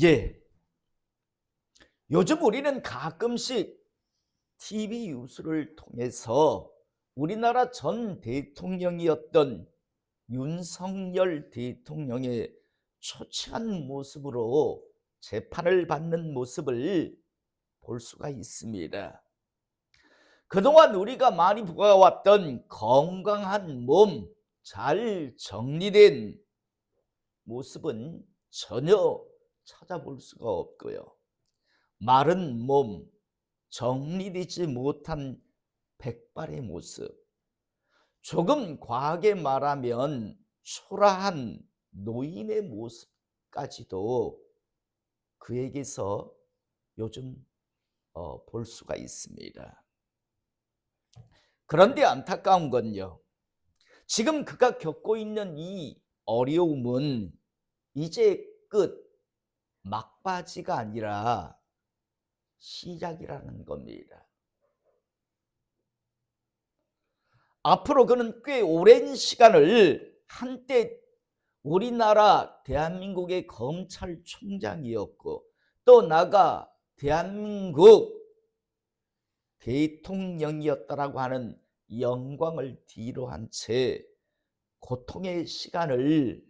예. 요즘 우리는 가끔씩 TV 뉴스를 통해서 우리나라 전 대통령이었던 윤석열 대통령의 초췌한 모습으로 재판을 받는 모습을 볼 수가 있습니다. 그동안 우리가 많이 보아왔던 건강한 몸, 잘 정리된 모습은 전혀 찾아볼 수가 없고요. 마른 몸, 정리되지 못한 백발의 모습, 조금 과하게 말하면 초라한 노인의 모습까지도 그에게서 요즘 볼 수가 있습니다. 그런데 안타까운 건요, 지금 그가 겪고 있는 이 어려움은 이제 끝, 막바지가 아니라 시작이라는 겁니다. 앞으로 그는 꽤 오랜 시간을 한때 우리나라 대한민국의 검찰총장이었고 또 나아가 대한민국 대통령이었다라고 하는 영광을 뒤로 한 채 고통의 시간을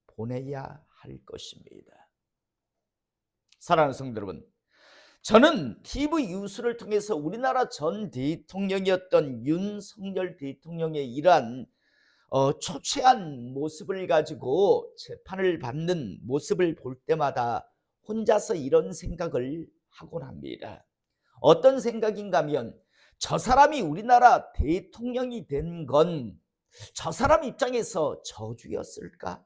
보내야 할 것입니다. 사랑하는 성도 여러분, 저는 TV 뉴스를 통해서 우리나라 전 대통령이었던 윤석열 대통령의 이러한 초췌한 모습을 가지고 재판을 받는 모습을 볼 때마다 혼자서 이런 생각을 하곤 합니다. 어떤 생각인가 하면 저 사람이 우리나라 대통령이 된 건 저 사람 입장에서 저주였을까?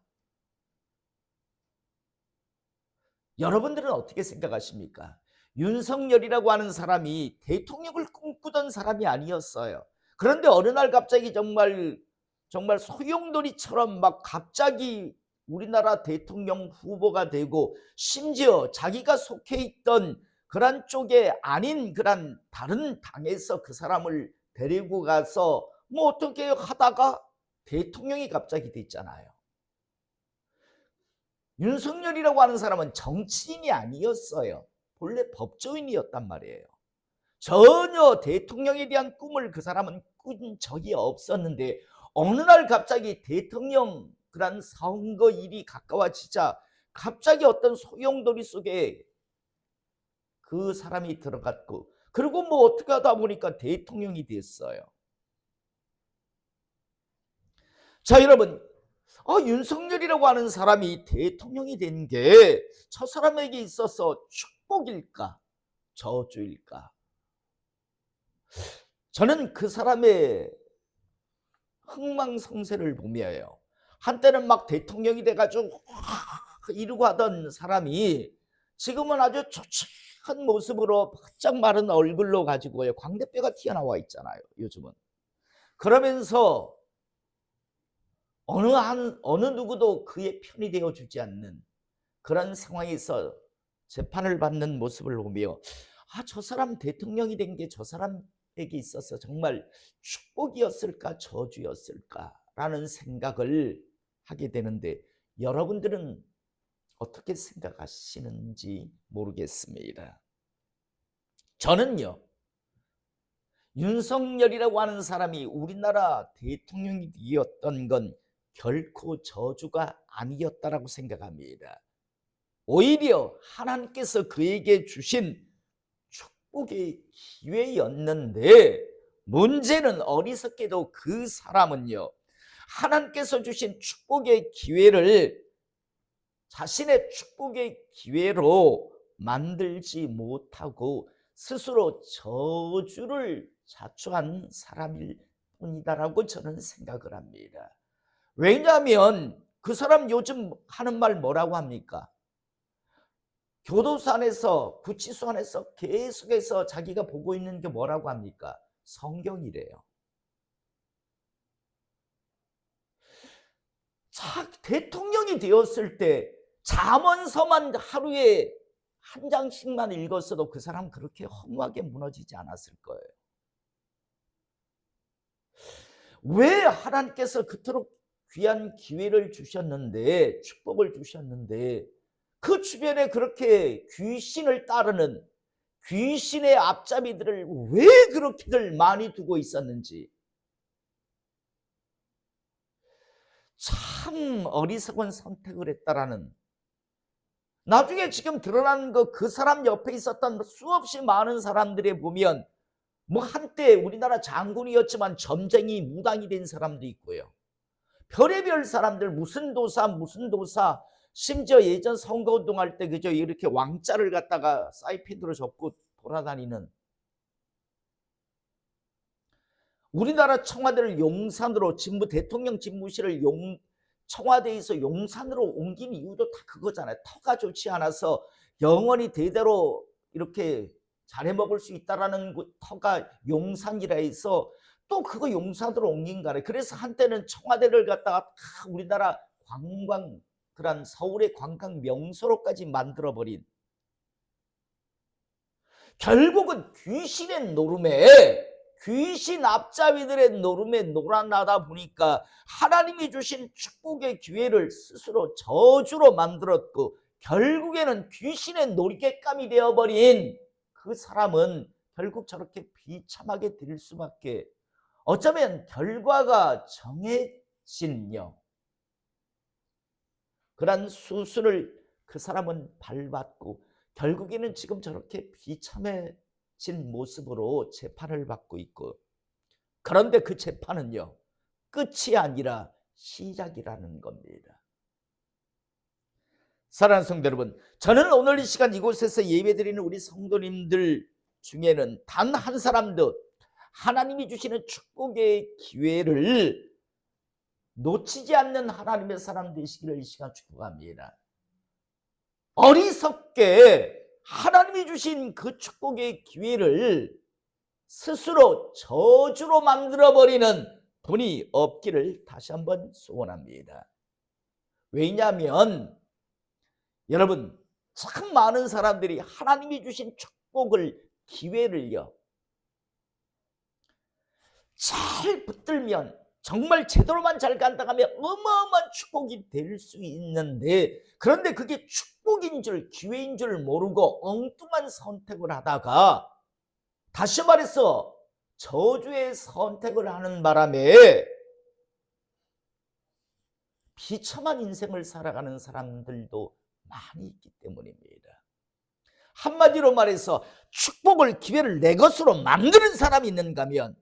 여러분들은 어떻게 생각하십니까? 윤석열이라고 하는 사람이 대통령을 꿈꾸던 사람이 아니었어요. 그런데 어느 날 갑자기 정말 소용돌이처럼 막 갑자기 우리나라 대통령 후보가 되고 심지어 자기가 속해 있던 그런 쪽에 아닌 그런 다른 당에서 그 사람을 데리고 가서 뭐 어떻게 하다가 대통령이 갑자기 됐잖아요. 윤석열이라고 하는 사람은 정치인이 아니었어요. 본래 법조인이었단 말이에요. 전혀 대통령에 대한 꿈을 그 사람은 꾼 적이 없었는데 어느 날 갑자기 대통령 그런 선거일이 가까워지자 갑자기 어떤 소용돌이 속에 그 사람이 들어갔고 그리고 뭐 어떻게 하다 보니까 대통령이 됐어요. 자, 여러분, 윤석열이라고 하는 사람이 대통령이 된 게 저 사람에게 있어서 축복일까 저주일까? 저는 그 사람의 흥망성쇠를 보며요. 한때는 막 대통령이 돼가지고 이러고 하던 사람이 지금은 아주 초췌한 모습으로 바짝 마른 얼굴로 가지고요 광대뼈가 튀어나와 있잖아요. 요즘은 그러면서 어느 누구도 그의 편이 되어 주지 않는 그런 상황에서 재판을 받는 모습을 보며 저 사람 대통령이 된 게 저 사람에게 있어서 정말 축복이었을까 저주였을까라는 생각을 하게 되는데 여러분들은 어떻게 생각하시는지 모르겠습니다. 저는요, 윤석열이라고 하는 사람이 우리나라 대통령이 되었던 건 결코 저주가 아니었다라고 생각합니다. 오히려 하나님께서 그에게 주신 축복의 기회였는데 문제는 어리석게도 그 사람은요, 하나님께서 주신 축복의 기회를 자신의 축복의 기회로 만들지 못하고 스스로 저주를 자초한 사람일 뿐이다라고 저는 생각을 합니다. 왜냐하면 그 사람 요즘 하는 말 뭐라고 합니까? 교도소 안에서 구치소 안에서 계속해서 자기가 보고 있는 게 뭐라고 합니까? 성경이래요. 대통령이 되었을 때 잠언서만 하루에 한 장씩만 읽었어도 그 사람 그렇게 허무하게 무너지지 않았을 거예요. 왜 하나님께서 그토록 귀한 기회를 주셨는데 축복을 주셨는데 그 주변에 그렇게 귀신을 따르는 귀신의 앞잡이들을 왜 그렇게들 많이 두고 있었는지 참 어리석은 선택을 했다라는, 나중에 지금 드러난 그 사람 옆에 있었던 수없이 많은 사람들에 보면 뭐 한때 우리나라 장군이었지만 점쟁이 무당이 된 사람도 있고요. 별의별 사람들 무슨 도사 심지어 예전 선거운동할 때 그저 이렇게 왕자를 갖다가 사이펜으로 접고 돌아다니는, 우리나라 청와대를 용산으로 대통령 집무실을 청와대에서 용산으로 옮긴 이유도 다 그거잖아요. 터가 좋지 않아서 영원히 대대로 이렇게 잘해 먹을 수 있다라는 터가 용산이라 해서 또 그거 용산으로 옮긴 거래. 그래서 한때는 청와대를 갖다가 다 우리나라 관광, 그런 서울의 관광 명소로까지 만들어버린, 결국은 귀신의 노름에, 귀신 앞잡이들의 노름에 놀아나다 보니까 하나님이 주신 축복의 기회를 스스로 저주로 만들었고 결국에는 귀신의 놀잇감이 되어버린 그 사람은 결국 저렇게 비참하게 될 수밖에, 어쩌면 결과가 정해진요 그런 수순을 그 사람은 밟았고 결국에는 지금 저렇게 비참해진 모습으로 재판을 받고 있고, 그런데 그 재판은요 끝이 아니라 시작이라는 겁니다. 사랑하는 성도 여러분, 저는 오늘 이 시간 이곳에서 예배드리는 우리 성도님들 중에는 단 한 사람도 하나님이 주시는 축복의 기회를 놓치지 않는 하나님의 사람 되시기를 이 시간 축복합니다. 어리석게 하나님이 주신 그 축복의 기회를 스스로 저주로 만들어버리는 분이 없기를 다시 한번 소원합니다. 왜냐하면 여러분, 참 많은 사람들이 하나님이 주신 축복을, 기회를요 잘 붙들면, 정말 제대로만 잘 간다면 어마어마한 축복이 될 수 있는데, 그런데 그게 축복인 줄 기회인 줄 모르고 엉뚱한 선택을 하다가, 다시 말해서 저주의 선택을 하는 바람에 비참한 인생을 살아가는 사람들도 많이 있기 때문입니다. 한마디로 말해서 축복을, 기회를 내 것으로 만드는 사람이 있는가 하면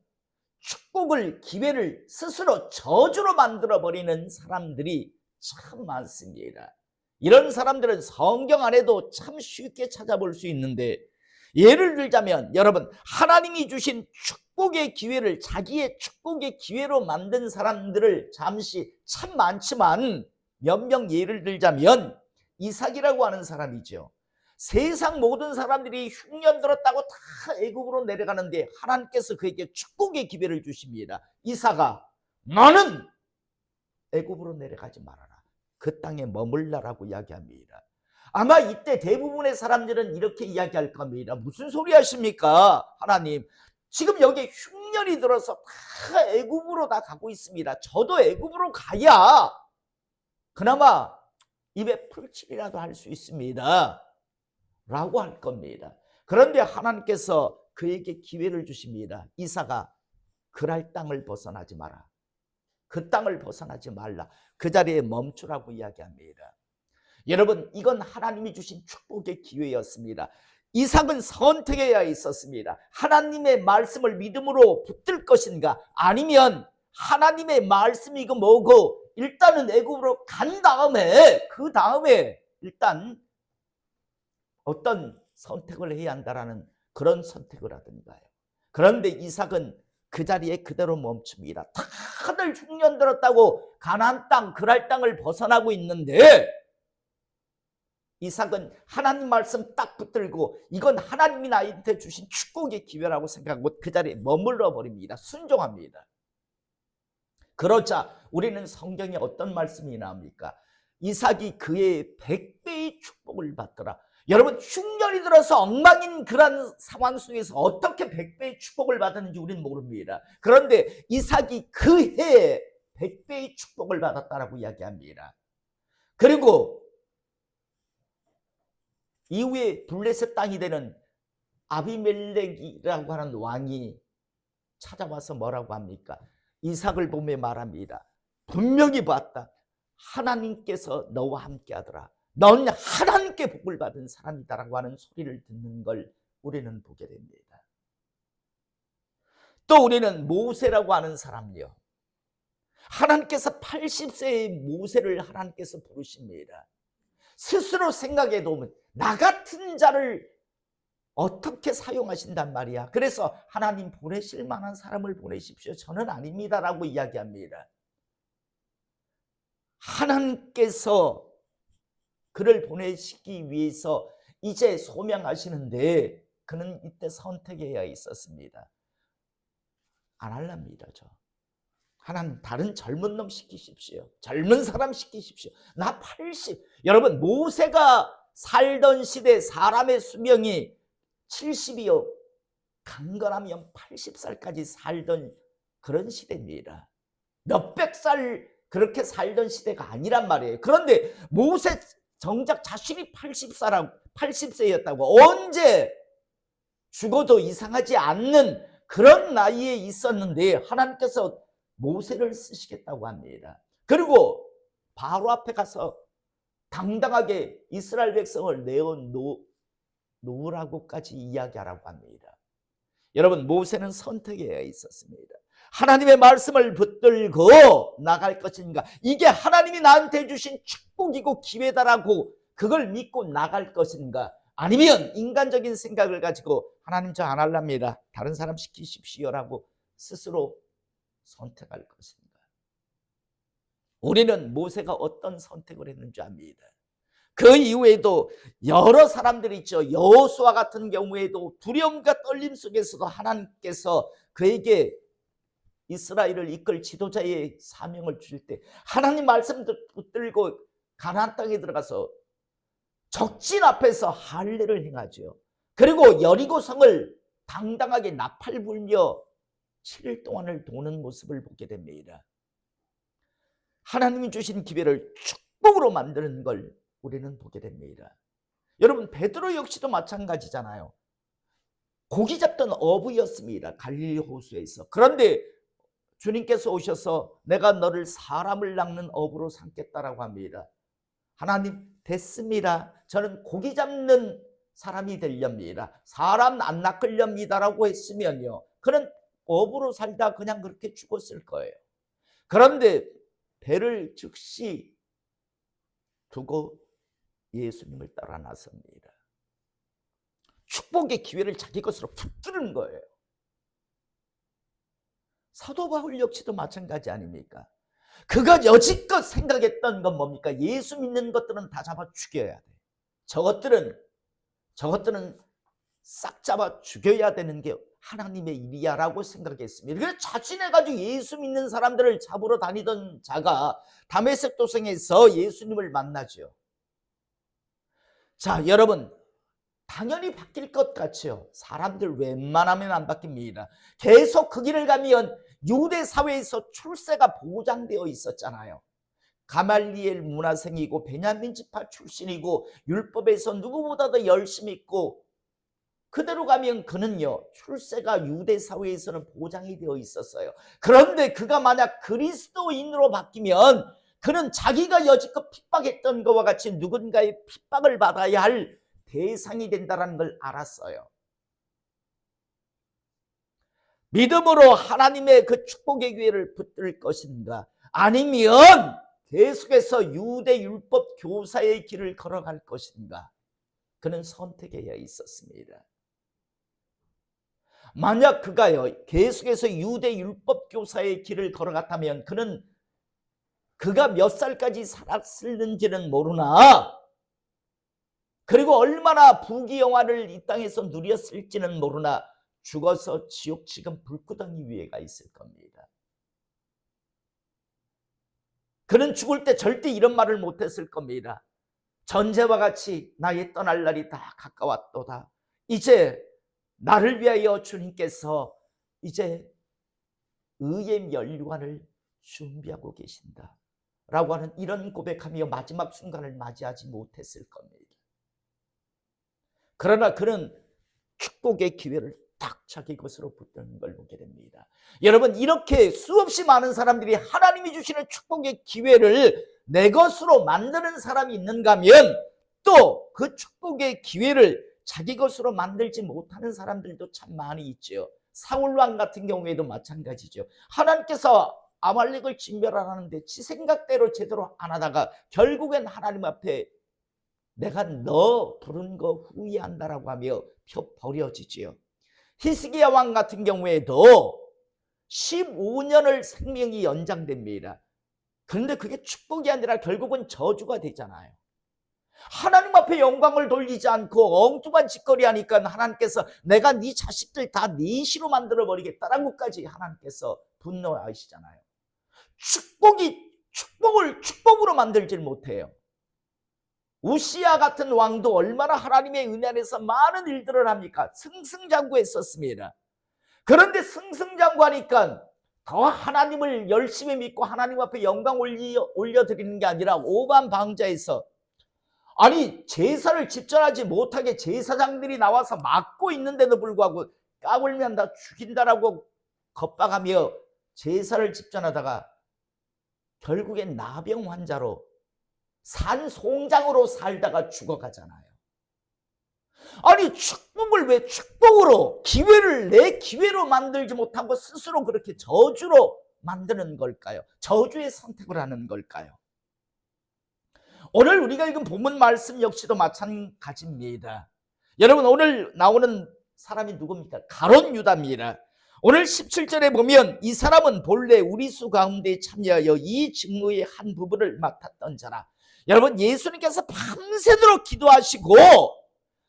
축복을, 기회를 스스로 저주로 만들어버리는 사람들이 참 많습니다. 이런 사람들은 성경 안에도 참 쉽게 찾아볼 수 있는데, 예를 들자면 여러분, 하나님이 주신 축복의 기회를 자기의 축복의 기회로 만든 사람들을 잠시 참 많지만 몇 명 예를 들자면 이삭이라고 하는 사람이죠. 세상 모든 사람들이 흉년 들었다고 다 애굽으로 내려가는데 하나님께서 그에게 축복의 기회를 주십니다. 이삭아, 너는 애굽으로 내려가지 말아라. 그 땅에 머물라라고 이야기합니다. 아마 이때 대부분의 사람들은 이렇게 이야기할 겁니다. 무슨 소리 하십니까? 하나님, 지금 여기 흉년이 들어서 다 애굽으로 다 가고 있습니다. 저도 애굽으로 가야 그나마 입에 풀칠이라도 할 수 있습니다 라고 할 겁니다. 그런데 하나님께서 그에게 기회를 주십니다. 이삭아, 그랄 땅을 벗어나지 마라. 그 땅을 벗어나지 말라. 그 자리에 멈추라고 이야기합니다. 여러분, 이건 하나님이 주신 축복의 기회였습니다. 이삭은 선택해야 있었습니다. 하나님의 말씀을 믿음으로 붙들 것인가, 아니면 하나님의 말씀이 이거 뭐고 일단은 애굽으로 간 다음에 그 다음에 일단 어떤 선택을 해야 한다라는 그런 선택을 하던가요. 그런데 이삭은 그 자리에 그대로 멈춥니다. 다들 흉년 들었다고 가나안 땅, 그랄 땅을 벗어나고 있는데 이삭은 하나님 말씀 딱 붙들고 이건 하나님이 나한테 주신 축복의 기회라고 생각하고 그 자리에 머물러 버립니다. 순종합니다. 그러자 우리는 성경에 어떤 말씀이 나옵니까? 이삭이 그의 100배의 축복을 받더라. 여러분, 흉년이 들어서 엉망인 그런 상황 속에서 어떻게 100배의 축복을 받았는지 우리는 모릅니다. 그런데 이삭이 그 해에 100배의 축복을 받았다라고 이야기합니다. 그리고 이후에 블레셋 땅이 되는 아비멜렉이라고 하는 왕이 찾아와서 뭐라고 합니까? 이삭을 보며 말합니다. 분명히 봤다. 하나님께서 너와 함께 하더라. 넌 하나님께 복을 받은 사람이다라고 하는 소리를 듣는 걸 우리는 보게 됩니다. 또 우리는 모세라고 하는 사람요, 하나님께서 80세의 모세를 하나님께서 부르십니다. 스스로 생각해 보면 나 같은 자를 어떻게 사용하신단 말이야. 그래서 하나님 보내실 만한 사람을 보내십시오. 저는 아닙니다라고 이야기합니다. 하나님께서 그를 보내시기 위해서 이제 소명하시는데 그는 이때 선택해야 있었습니다. 안 할랍니다. 저 하나님 다른 젊은 놈 시키십시오. 젊은 사람 시키십시오. 나 80. 여러분 모세가 살던 시대 사람의 수명이 70이요 강건하면 80살까지 살던 그런 시대입니다. 몇백 살 그렇게 살던 시대가 아니란 말이에요. 그런데 모세 정작 자신이 80세였다고 언제 죽어도 이상하지 않는 그런 나이에 있었는데 하나님께서 모세를 쓰시겠다고 합니다. 그리고 바로 앞에 가서 당당하게 이스라엘 백성을 놓으라고까지 이야기하라고 합니다. 여러분 모세는 선택해야 있었습니다. 하나님의 말씀을 붙들고 나갈 것인가, 이게 하나님이 나한테 주신 축복이고 기회다라고 그걸 믿고 나갈 것인가, 아니면 인간적인 생각을 가지고 하나님 저 안 할랍니다, 다른 사람 시키십시오라고 스스로 선택할 것인가. 우리는 모세가 어떤 선택을 했는지 압니다. 그 이후에도 여러 사람들이 있죠. 여호수아 같은 경우에도 두려움과 떨림 속에서도 하나님께서 그에게 이스라엘을 이끌 지도자의 사명을 주실 때 하나님 말씀 붙들고 가나안 땅에 들어가서 적진 앞에서 할례를 행하죠. 그리고 여리고성을 당당하게 나팔 불며 7일 동안을 도는 모습을 보게 됩니다. 하나님이 주신 기회를 축복으로 만드는 걸 우리는 보게 됩니다. 여러분 베드로 역시도 마찬가지잖아요. 고기 잡던 어부였습니다. 갈릴리 호수에서. 그런데 주님께서 오셔서 내가 너를 사람을 낚는 어부로 삼겠다라고 합니다. 하나님 됐습니다. 저는 고기 잡는 사람이 되렵니다. 사람 안 낚으렵니다라고 했으면요, 그는 어부로 살다 그냥 그렇게 죽었을 거예요. 그런데 배를 즉시 두고 예수님을 따라 나섭니다. 축복의 기회를 자기 것으로 붙드는 거예요. 사도 바울 역시도 마찬가지 아닙니까? 그가 여지껏 생각했던 건 뭡니까? 예수 믿는 것들은 다 잡아 죽여야 돼. 저것들은 싹 잡아 죽여야 되는 게 하나님의 일이야라고 생각했습니다. 그래서 자신해가지고 예수 믿는 사람들을 잡으러 다니던 자가 다메섹 도성에서 예수님을 만나죠. 자, 여러분 당연히 바뀔 것 같죠. 사람들 웬만하면 안 바뀝니다. 계속 그 길을 가면 유대 사회에서 출세가 보장되어 있었잖아요. 가말리엘 문화생이고 베냐민 지파 출신이고 율법에서 누구보다도 열심히 있고, 그대로 가면 그는요 출세가 유대 사회에서는 보장이 되어 있었어요. 그런데 그가 만약 그리스도인으로 바뀌면 그는 자기가 여지껏 핍박했던 것과 같이 누군가의 핍박을 받아야 할 대상이 된다는 걸 알았어요. 믿음으로 하나님의 그 축복의 기회를 붙들 것인가, 아니면 계속해서 유대 율법 교사의 길을 걸어갈 것인가, 그는 선택해야 있었습니다. 만약 그가요 계속해서 유대 율법 교사의 길을 걸어갔다면 그가 몇 살까지 살았을는지는 모르나, 그리고 얼마나 부귀영화를 이 땅에서 누렸을지는 모르나 죽어서 지옥 지금 불구덩이 위에 가 있을 겁니다. 그는 죽을 때 절대 이런 말을 못했을 겁니다. 전제와 같이 나의 떠날 날이 다 가까웠도다. 이제 나를 위하여 주님께서 이제 의의 면류관을 준비하고 계신다 라고 하는 이런 고백하며 마지막 순간을 맞이하지 못했을 겁니다. 그러나 그는 축복의 기회를 딱 자기 것으로 붙드는 걸 보게 됩니다. 여러분, 이렇게 수없이 많은 사람들이 하나님이 주시는 축복의 기회를 내 것으로 만드는 사람이 있는가 하면, 또 그 축복의 기회를 자기 것으로 만들지 못하는 사람들도 참 많이 있죠. 사울 왕 같은 경우에도 마찬가지죠. 하나님께서 아말렉을 진멸하라는데 지 생각대로 제대로 안 하다가 결국엔 하나님 앞에 내가 너 부른 거 후회한다라고 하며 버려지지요. 히스기야 왕 같은 경우에도 15년을 생명이 연장됩니다. 그런데 그게 축복이 아니라 결국은 저주가 되잖아요. 하나님 앞에 영광을 돌리지 않고 엉뚱한 짓거리 하니까 하나님께서 내가 네 자식들 다 네 시로 만들어버리겠다라고까지 하나님께서 분노하시잖아요. 축복을 축복으로 만들질 못해요. 우시야 같은 왕도 얼마나 하나님의 은혜 안에서 많은 일들을 합니까? 승승장구했었습니다. 그런데 승승장구하니까 더 하나님을 열심히 믿고 하나님 앞에 영광 올려드리는 게 아니라 오반방자에서, 아니 제사를 집전하지 못하게 제사장들이 나와서 막고 있는데도 불구하고 까불면 다 죽인다라고 겁박하며 제사를 집전하다가 결국엔 나병 환자로 산송장으로 살다가 죽어가잖아요. 아니 축복을 왜 축복으로, 기회를 내 기회로 만들지 못하고 스스로 그렇게 저주로 만드는 걸까요? 저주의 선택을 하는 걸까요? 오늘 우리가 읽은 본문 말씀 역시도 마찬가지입니다. 여러분, 오늘 나오는 사람이 누굽니까? 가룟 유다입니다. 오늘 17절에 보면 이 사람은 본래 우리 수 가운데 참여하여 이 직무의 한 부분을 맡았던 자라. 여러분, 예수님께서 밤새도록 기도하시고,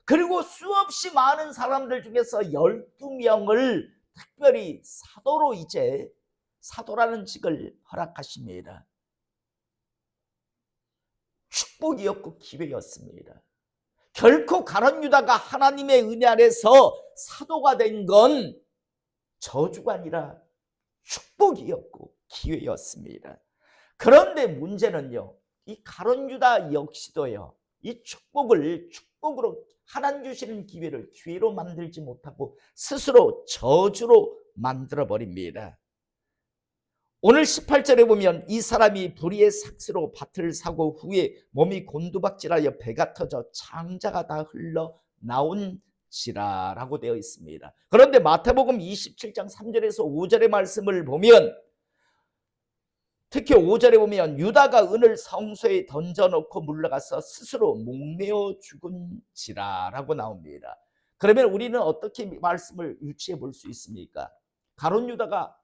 그리고 수없이 많은 사람들 중에서 12명을 특별히 사도로, 이제 사도라는 직을 허락하십니다. 축복이었고 기회였습니다. 결코 가룟 유다가 하나님의 은혜 안에서 사도가 된 건 저주가 아니라 축복이었고 기회였습니다. 그런데 문제는요, 이 가룟 유다 역시도요, 이 축복으로 하나님 주시는 기회를 기회로 만들지 못하고 스스로 저주로 만들어 버립니다. 오늘 18절에 보면 이 사람이 불의의 삭스로 밭을 사고 후에 몸이 곤두박질하여 배가 터져 창자가 다 흘러나온지라 라고 되어 있습니다. 그런데 마태복음 27장 3절에서 5절의 말씀을 보면, 특히 5절에 보면 유다가 은을 성소에 던져놓고 물러가서 스스로 목매어 죽은지라 라고 나옵니다. 그러면 우리는 어떻게 말씀을 유추해 볼 수 있습니까? 가룟 유다가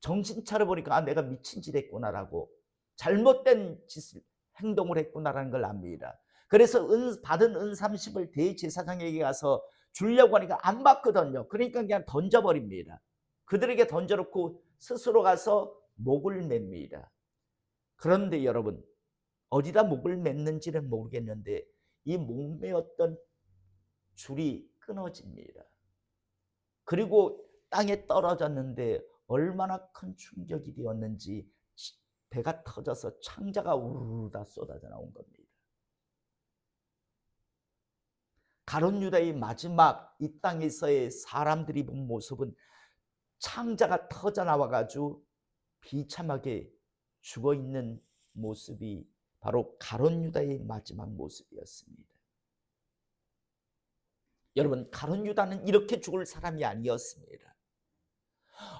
정신 차려보니까 아, 내가 미친 짓 했구나라고, 잘못된 짓을, 행동을 했구나라는 걸 압니다. 그래서 받은 은 30을 대제사장에게 가서 주려고 하니까 안 받거든요. 그러니까 그냥 던져버립니다. 그들에게 던져놓고 스스로 가서 목을 맵니다. 그런데 여러분, 어디다 목을 맸는지는 모르겠는데 이 목매었던 줄이 끊어집니다. 그리고 땅에 떨어졌는데 얼마나 큰 충격이 되었는지 배가 터져서 창자가 우르르 다 쏟아져 나온 겁니다. 가룟 유다의 마지막 이 땅에서의 사람들이 본 모습은 창자가 터져 나와가지고 비참하게 죽어있는 모습이 바로 가룟 유다의 마지막 모습이었습니다. 여러분, 가룟 유다는 이렇게 죽을 사람이 아니었습니다.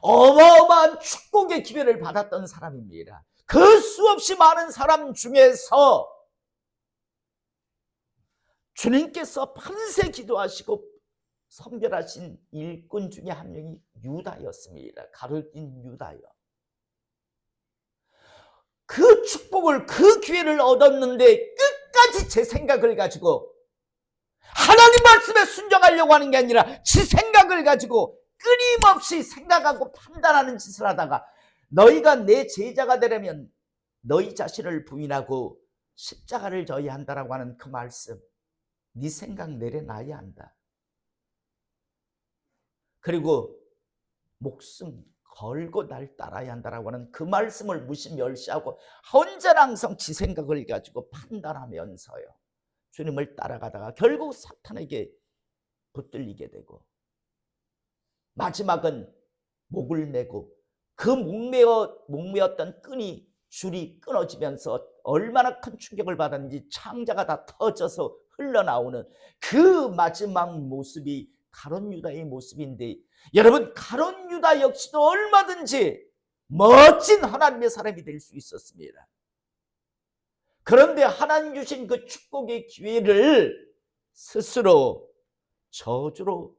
어마어마한 축복의 기회를 받았던 사람입니다. 그 수없이 많은 사람 중에서 주님께서 밤새 기도하시고 선별하신 일꾼 중에 한 명이 유다였습니다. 가룟인 유다요. 그 축복을, 그 기회를 얻었는데 끝까지 제 생각을 가지고, 하나님 말씀에 순종하려고 하는 게 아니라 지 생각을 가지고 끊임없이 생각하고 판단하는 짓을 하다가, 너희가 내 제자가 되려면 너희 자신을 부인하고 십자가를 져야 한다라고 하는 그 말씀, 네 생각 내려놔야 한다. 그리고 목숨 걸고 날 따라야 한다라고 하는 그 말씀을 무시멸시하고 언제나 항상 지 생각을 가지고 판단하면서요, 주님을 따라가다가 결국 사탄에게 붙들리게 되고 마지막은 목을 메고 그 목매었던 줄이 끊어지면서 얼마나 큰 충격을 받았는지 창자가 다 터져서 흘러나오는 그 마지막 모습이 가룟 유다의 모습인데, 여러분, 가룟 유다 역시도 얼마든지 멋진 하나님의 사람이 될 수 있었습니다. 그런데 하나님 주신 그 축복의 기회를 스스로 저주로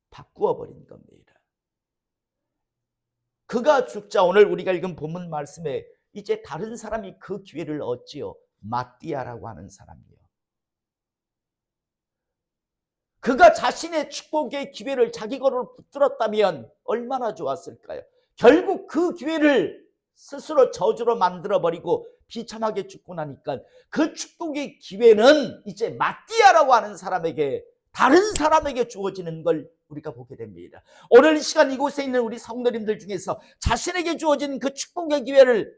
바꾸어 버린 겁니다. 그가 죽자 오늘 우리가 읽은 본문 말씀에 이제 다른 사람이 그 기회를 얻지요. 마띠아라고 하는 사람이요. 그가 자신의 축복의 기회를 자기 거로 붙들었다면 얼마나 좋았을까요? 결국 그 기회를 스스로 저주로 만들어버리고 비참하게 죽고 나니까 그 축복의 기회는 이제 마띠아라고 하는 사람에게, 다른 사람에게 주어지는 걸 우리가 보게 됩니다. 오늘 이 시간 이곳에 있는 우리 성도님들 중에서 자신에게 주어진 그 축복의 기회를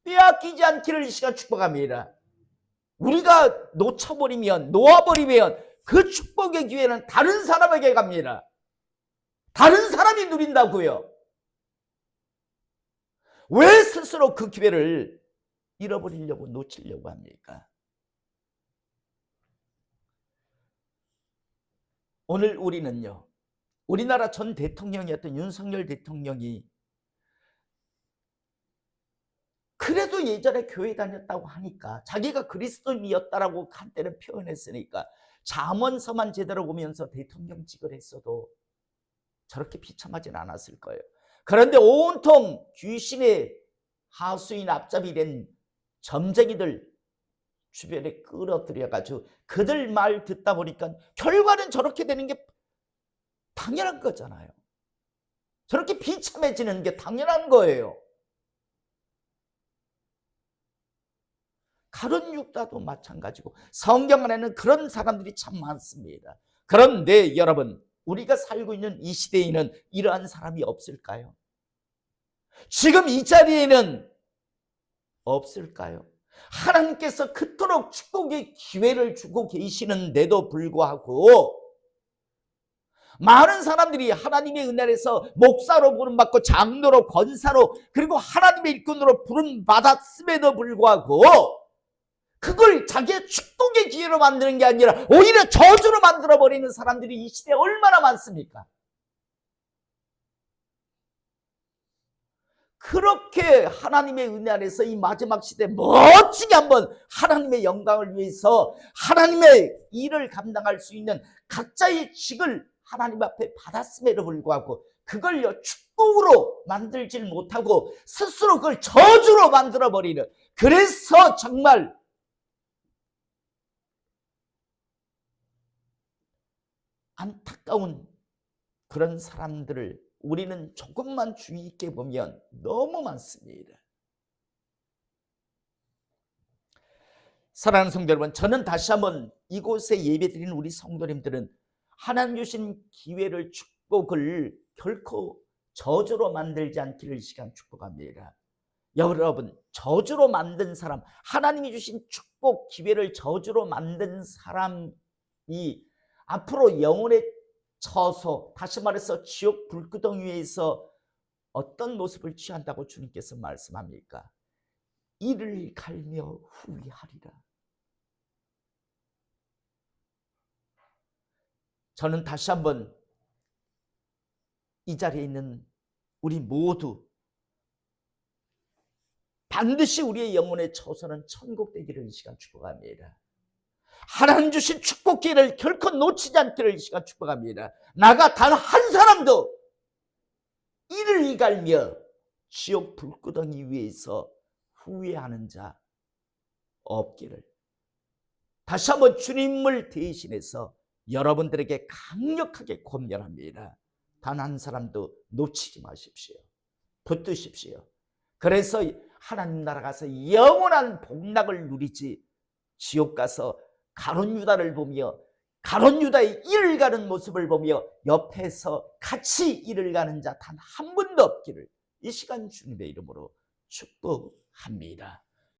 빼앗기지 않기를 이 시간 축복합니다. 우리가 놓아버리면 그 축복의 기회는 다른 사람에게 갑니다. 다른 사람이 누린다고요. 왜 스스로 그 기회를 잃어버리려고 놓치려고 합니까? 오늘 우리는요, 우리나라 전 대통령이었던 윤석열 대통령이 그래도 예전에 교회 다녔다고 하니까, 자기가 그리스도인이었다라고 한때는 표현했으니까 잠언서만 제대로 보면서 대통령직을 했어도 저렇게 비참하진 않았을 거예요. 그런데 온통 귀신의 하수인 앞잡이 된 점쟁이들 주변에 끌어들여가지고 그들 말 듣다 보니까 결과는 저렇게 되는 게 당연한 거잖아요. 저렇게 비참해지는 게 당연한 거예요. 가룟 유다도 마찬가지고 성경 안에는 그런 사람들이 참 많습니다. 그런데 여러분, 우리가 살고 있는 이 시대에는 이러한 사람이 없을까요? 지금 이 자리에는 없을까요? 하나님께서 그토록 축복의 기회를 주고 계시는데도 불구하고 많은 사람들이 하나님의 은혜 아래서 목사로 부름받고 장로로, 권사로, 그리고 하나님의 일꾼으로 부름받았음에도 불구하고 그걸 자기의 축복의 기회로 만드는 게 아니라 오히려 저주로 만들어버리는 사람들이 이 시대에 얼마나 많습니까? 그렇게 하나님의 은혜 안에서 이 마지막 시대에 멋지게 한번 하나님의 영광을 위해서 하나님의 일을 감당할 수 있는 각자의 직을 하나님 앞에 받았음에도 불구하고 그걸요 축복으로 만들질 못하고 스스로 그걸 저주로 만들어버리는, 그래서 정말 안타까운 그런 사람들을 우리는 조금만 주의 있게 보면 너무 많습니다. 사랑하는 성도 여러분, 저는 다시 한번 이곳에 예배드리는 우리 성도님들은 하나님 주신 기회를, 축복을 결코 저주로 만들지 않기를 이 시간 축복합니다. 여러분, 저주로 만든 사람, 하나님이 주신 축복, 기회를 저주로 만든 사람이 앞으로 영혼의 처소, 다시 말해서 지옥 불구덩이 위에서 어떤 모습을 취한다고 주님께서 말씀합니까? 이를 갈며 후회하리라. 저는 다시 한번 이 자리에 있는 우리 모두 반드시 우리의 영혼의 처소는 천국 되기를 이 시간 축복합니다. 하나님 주신 축복 기회를 결코 놓치지 않기를 이 시간 축복합니다. 나가 단 한 사람도 이를 갈며 지옥 불구덩이 위에서 후회하는 자 없기를 다시 한번 주님을 대신해서 여러분들에게 강력하게 권면합니다. 단 한 사람도 놓치지 마십시오. 붙드십시오. 그래서 하나님 나라 가서 영원한 복락을 누리지, 지옥 가서 가룟 유다를 보며 가룟 유다의 일을 가는 모습을 보며 옆에서 같이 일을 가는 자 단 한 분도 없기를 이 시간 주님의 이름으로 축복합니다.